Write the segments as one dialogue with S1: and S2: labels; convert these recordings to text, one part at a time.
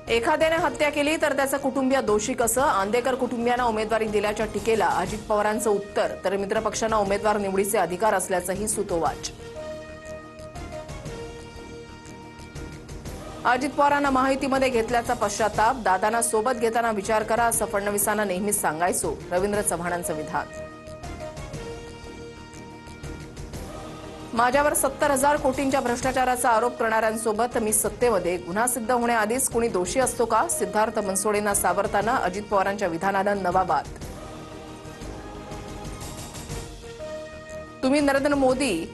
S1: एखाद्याने हत्या केली तर त्याचा कुटुंबीय दोषी कसं? आंदेकर कुटुंबियांना उमेदवारी दिल्याच्या टीकेला अजित पवारांचं उत्तर, तर मित्रपक्षांना उमेदवार निवडीचे अधिकार असल्याचंही सुतोवाच. अजित पवारांना माहितीमध्ये घेतल्याचा पश्चाताप, दादांना सोबत घेताना विचार करा असं फडणवीसांना नेहमीच सांगायचो, रवींद्र चव्हाणांचं विधान. माझ्यावर 70,000 कोटींच्या भ्रष्टाचाराचा आरोप करणाऱ्यांसोबत मी सत्तेमध्ये, गुन्हा सिद्ध होण्याआधीच कुणी दोषी असतो का? सिद्धार्थ बनसोडेंना सावरताना अजित पवारांच्या विधानानं नवा वाद. तुम्ही नरेंद्र मोदी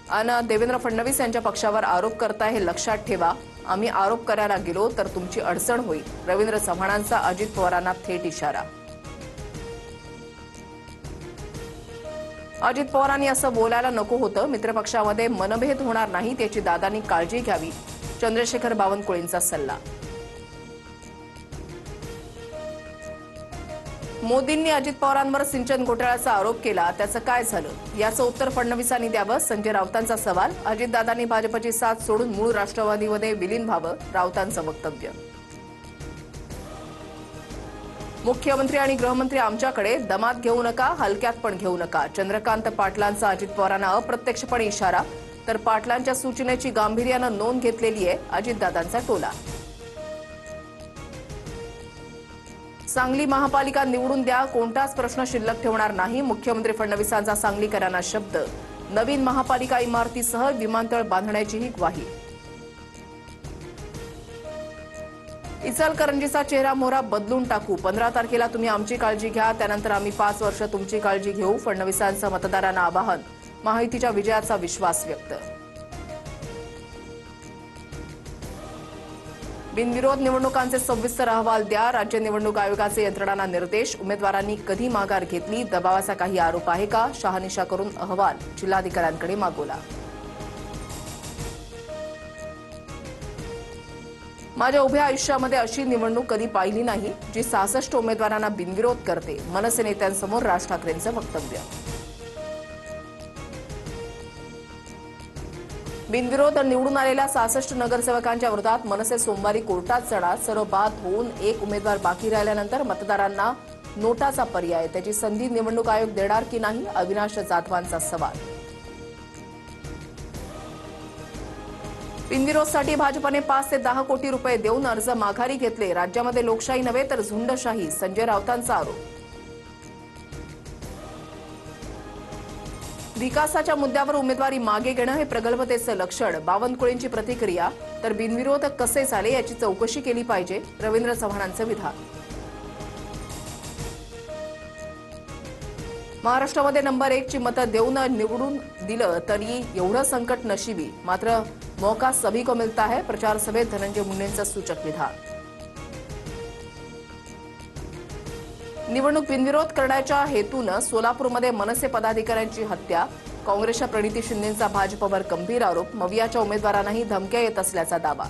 S1: आणि देवेंद्र फडणवीस यांच्या पक्षावर आरोप करताय हे लक्षात ठेवा. आम्ही आरोप करायला गेलो तर तुमची अडचण होईल, रवींद्र चव्हाणांचा अजित पवारांना थेट इशारा. अजित पवारांनी असं बोलायला नको होतं. मित्रपक्षामध्ये मनभेद होणार नाही त्याची दादांनी काळजी घ्यावी, चंद्रशेखर बावनकुळेंचा सल्ला. मोदींनी अजित पवारांवर सिंचन घोटाळ्याचा आरोप केला, त्याचं काय झालं याचं उत्तर फडणवीसांनी द्यावं, संजय राऊतांचा सवाल. अजितदादांनी भाजपची साथ सोडून मूळ राष्ट्रवादीमध्ये विलीन व्हावं, राऊतांचं वक्तव्य. मुख्यमंत्री आणि गृहमंत्री आमच्याकडे, दमात घेऊ नका, हलक्यात पण घेऊ नका, चंद्रकांत पाटलांचा अजित पवारांना अप्रत्यक्षपणे इशारा. तर पाटलांच्या सूचनेची गांभीर्यानं नोंद घेतलेली आहे अजितदादांचा टोला. सांगली महापालिका निवडून द्या, कोणताच प्रश्न शिल्लक ठेवणार नाही, मुख्यमंत्री फडणवीसांचा सांगलीकरांना शब्द. नवीन महापालिका इमारतीसह विमानतळ बांधण्याचीही ग्वाही. इचलकरंजीचा चेहरा मोहरा बदलून टाकू, 15 तारखेला तुम्ही आमची काळजी घ्या, त्यानंतर आम्ही 5 वर्ष तुमची काळजी घेऊ, फडणवीसांचं मतदारांना आवाहन. महायुतीच्या विजयाचा विश्वास व्यक्त. बिनविरोध निवडणुकांचे सविस्तर अहवाल द्या, राज्य निवडणूक आयोगाचे यंत्रणांना निर्देश. उमेदवारांनी कधी माघार घेतली, दबावाचा काही आरोप आहे का? शहानिशा करून अहवाल जिल्हाधिकाऱ्यांकडे मागवला. माझ्या उभ्या आयुष्यामध्ये अशी निवडणूक कधी पाहिली नाही जी 66 उमेदवारांना बिनविरोध करते, मनसे नेत्यांसमोर राज ठाकरेंचं वक्तव्य. बिनविरोध निवडून आलेल्या 66 नगरसेवकांच्या विरोधात मनसे सोमवारी कोर्टात जाणार. सर्व बाद होऊन एक उमेदवार बाकी राहिल्यानंतर मतदारांना नोटाचा पर्याय, त्याची संधी निवडणूक आयोग देणार की नाही, अविनाश जाधवांचा सवाल. बिनविरोधसाठी भाजपने 5 ते 10 कोटी रुपये देऊन अर्ज माघारी घेतले. राज्यामध्ये लोकशाही नव्हे तर झुंडशाही, संजय राऊतांचा आरोप. विकासाच्या मुद्द्यावर उमेदवारी मागे घेणं हे प्रगल्भतेचं लक्षण, बावनकुळेंची प्रतिक्रिया. तर बिनविरोध कसे झाले याची चौकशी केली पाहिजे, रवींद्र चव्हाणांचं विधान. महाराष्ट्रामध्ये नंबर 1 ची मतं देऊन निवडून दिलं तरी एवढं संकट नशिबी, मात्र मौका सभी को मिलता है, प्रचार सभेत धनंजय मुंडेंचं सूचक विधान. निवडणूक बिनविरोध करण्याच्या हेतूनं सोलापूरमध्ये मनसे पदाधिकाऱ्यांची हत्या. काँग्रेसच्या प्रणिती शिंदेंचा भाजपवर गंभीर आरोप. मवियाच्या उमेदवारांनाही धमक्या येत असल्याचा दावा.